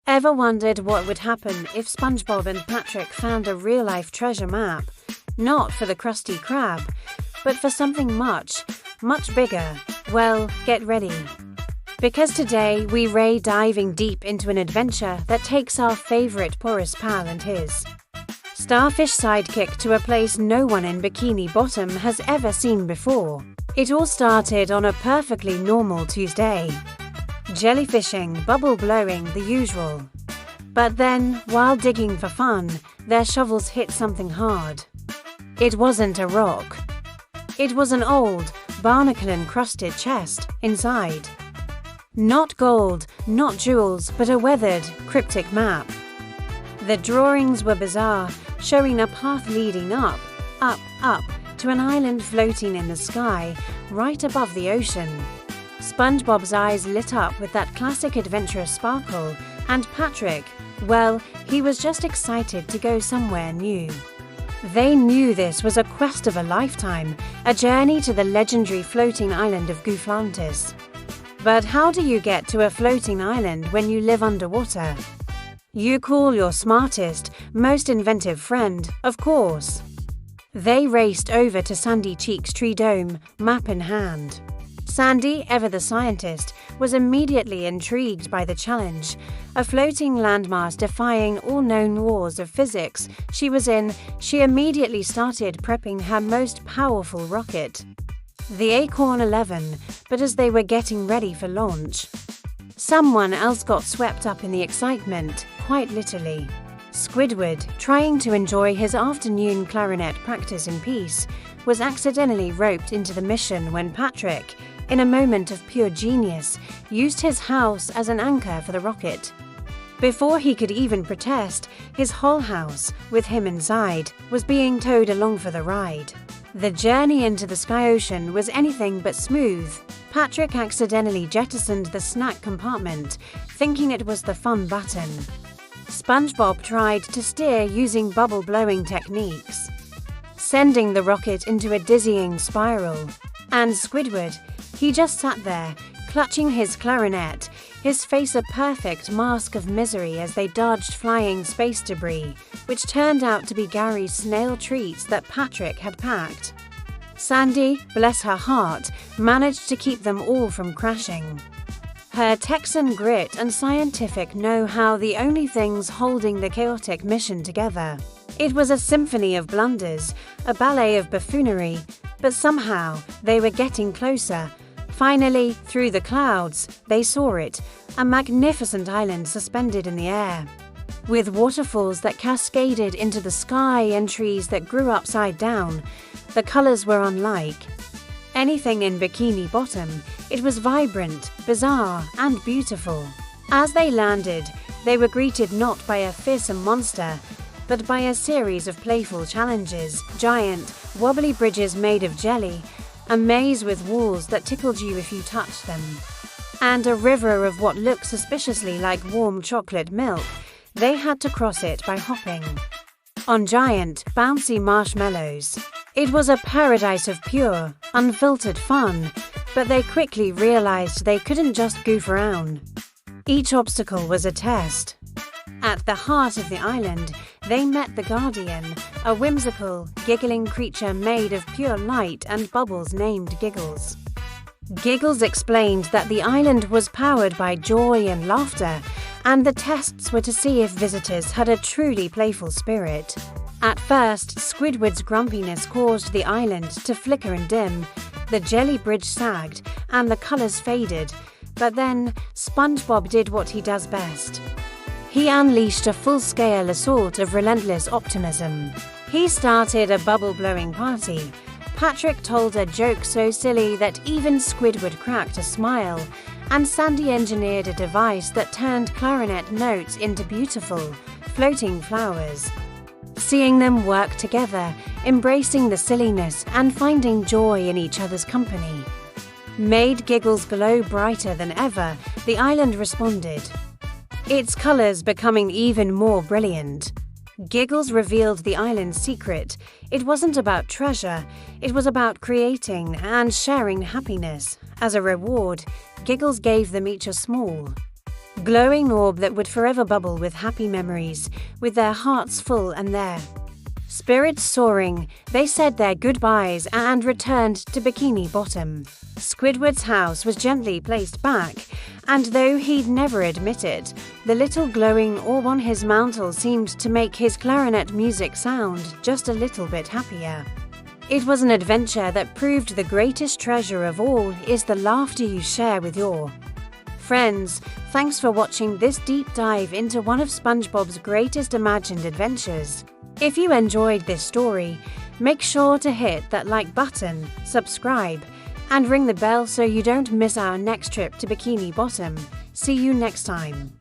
Ever wondered what would happen if SpongeBob and Patrick found a real-life treasure map? Not for the Krusty Krab, but for something much, much bigger. Well, get ready. Because today we're diving deep into an adventure that takes our favorite porous pal and his starfish sidekick to a place no one in Bikini Bottom has ever seen before. It all started on a perfectly normal Tuesday. Jellyfishing, bubble blowing, the usual. But then, while digging for fun, their shovels hit something hard. It wasn't a rock. It was an old, barnacle-encrusted chest inside. Not gold, not jewels, but a weathered, cryptic map. The drawings were bizarre, showing a path leading up, to an island floating in the sky, right above the ocean. SpongeBob's eyes lit up with that classic adventurous sparkle, and Patrick, well, he was just excited to go somewhere new. They knew this was a quest of a lifetime, a journey to the legendary floating island of Gooflantis. But how do you get to a floating island when you live underwater? You call your smartest, most inventive friend, of course. They raced over to Sandy Cheek's tree dome, map in hand. Sandy, ever the scientist, was immediately intrigued by the challenge. A floating landmass defying all known laws of physics she was in, she immediately started prepping her most powerful rocket, the Acorn 11, but as they were getting ready for launch, someone else got swept up in the excitement, quite literally. Squidward, trying to enjoy his afternoon clarinet practice in peace, was accidentally roped into the mission when Patrick, in a moment of pure genius, used his house as an anchor for the rocket. Before he could even protest, his whole house, with him inside, was being towed along for the ride. The journey into the Sky Ocean was anything but smooth. Patrick accidentally jettisoned the snack compartment, thinking it was the fun button. SpongeBob tried to steer using bubble-blowing techniques, sending the rocket into a dizzying spiral. And Squidward, he just sat there, clutching his clarinet, his face a perfect mask of misery as they dodged flying space debris, which turned out to be Gary's snail treats that Patrick had packed. Sandy, bless her heart, managed to keep them all from crashing. Her Texan grit and scientific know-how the only things holding the chaotic mission together. It was a symphony of blunders, a ballet of buffoonery, but somehow they were getting closer. Finally, through the clouds, they saw it, a magnificent island suspended in the air, with waterfalls that cascaded into the sky and trees that grew upside down. The colors were unlike anything in Bikini Bottom. It was vibrant, bizarre, and beautiful. As they landed, they were greeted not by a fearsome monster, but by a series of playful challenges, giant, wobbly bridges made of jelly, a maze with walls that tickled you if you touched them, and a river of what looked suspiciously like warm chocolate milk. They had to cross it by hopping on giant, bouncy marshmallows. It was a paradise of pure, unfiltered fun, but they quickly realized they couldn't just goof around. Each obstacle was a test. At the heart of the island, they met the Guardian, a whimsical, giggling creature made of pure light and bubbles named Giggles. Giggles explained that the island was powered by joy and laughter, and the tests were to see if visitors had a truly playful spirit. At first, Squidward's grumpiness caused the island to flicker and dim, the jelly bridge sagged, and the colors faded, but then SpongeBob did what he does best. He unleashed a full-scale assault of relentless optimism. He started a bubble-blowing party. Patrick told a joke so silly that even Squidward cracked a smile, and Sandy engineered a device that turned clarinet notes into beautiful, floating flowers. Seeing them work together, embracing the silliness and finding joy in each other's company, made Giggles glow brighter than ever. The island responded, its colors becoming even more brilliant. Giggles revealed the island's secret. It wasn't about treasure, it was about creating and sharing happiness. As a reward, Giggles gave them each a small, glowing orb that would forever bubble with happy memories, with their hearts full and their spirits soaring. They said their goodbyes and returned to Bikini Bottom. Squidward's house was gently placed back, and though he'd never admit it, the little glowing orb on his mantle seemed to make his clarinet music sound just a little bit happier. It was an adventure that proved the greatest treasure of all is the laughter you share with your friends. Thanks for watching this deep dive into one of SpongeBob's greatest imagined adventures. If you enjoyed this story, make sure to hit that like button, subscribe, and ring the bell so you don't miss our next trip to Bikini Bottom. See you next time.